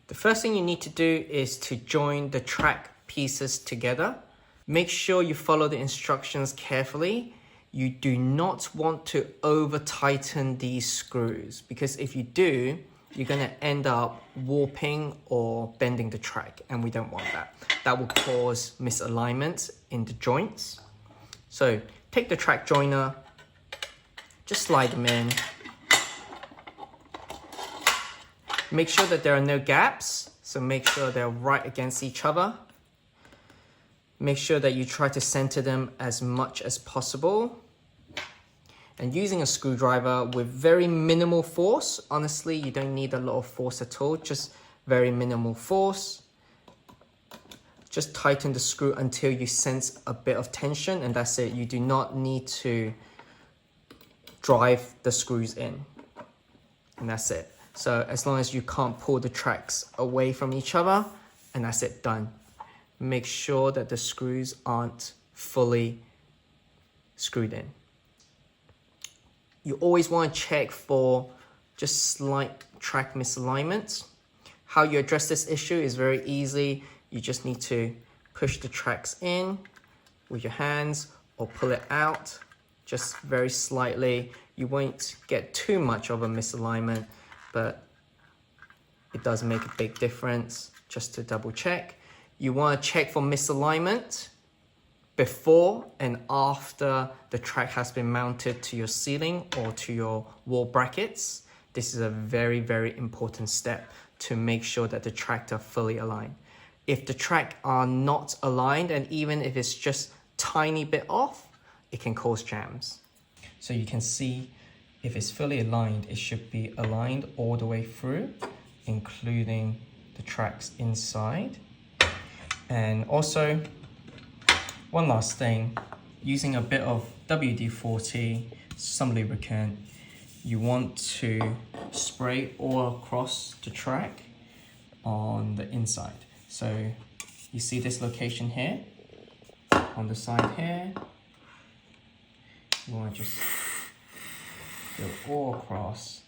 The first thing you need to do is to join the track pieces together. Make sure you follow the instructions carefully. You do not want to over tighten these screws, because if you do, you're going to end up warping or bending the track, and we don't want that. That will cause misalignment in the joints. So take the track joiner, just slide them in. Make sure that there are no gaps, so make sure they're right against each other. Make sure that you try to center them as much as possible. And using a screwdriver with very minimal force, honestly, you don't need a lot of force at all, just very minimal force. Just tighten the screw until you sense a bit of tension, and that's it. You do not need to drive the screws in, and that's it. So as long as you can't pull the tracks away from each other, and that's it, done. Make sure that the screws aren't fully screwed in. You always want to check for just slight track misalignments. How you address this issue is very easy. You just need to push the tracks in with your hands or pull it out just very slightly. You won't get too much of a misalignment, but it does make a big difference. Just to double check. You want to check for misalignment before and after the track has been mounted to your ceiling or to your wall brackets. This is a very, very important step to make sure that the tracks are fully aligned. If the tracks are not aligned, and even if it's just tiny bit off, it can cause jams. So you can see if it's fully aligned, it should be aligned all the way through, including the tracks inside. And also, one last thing, using a bit of WD-40, some lubricant, you want to spray all across the track on the inside. So you see this location here, on the side here, you want to just go all across.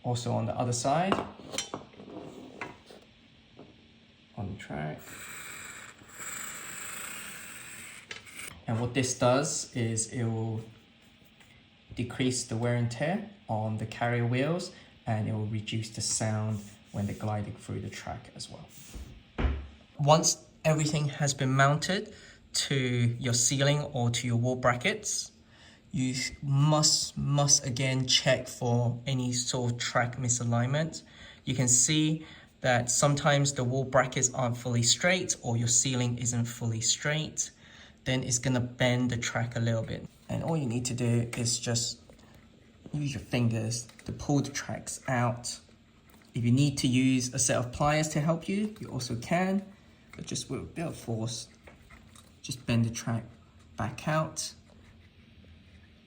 Also on the other side, on the track. And what this does is it will decrease the wear and tear on the carrier wheels, and it will reduce the sound when they're gliding through the track as well. Once everything has been mounted to your ceiling or to your wall brackets, you must again check for any sort of track misalignment. You can see that sometimes the wall brackets aren't fully straight or your ceiling isn't fully straight. Then it's gonna bend the track a little bit. And all you need to do is just use your fingers to pull the tracks out. If you need to use a set of pliers to help you, you also can, but just with a bit of force, just bend the track back out.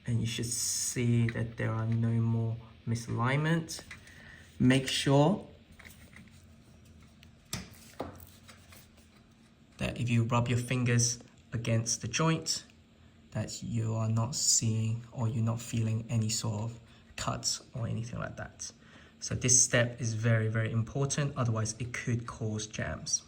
And you should see that there are no more misalignment. Make sure that if you rub your fingers against the joint, that you are not seeing or you're not feeling any sort of cuts or anything like that. So this step is very, very important, otherwise it could cause jams.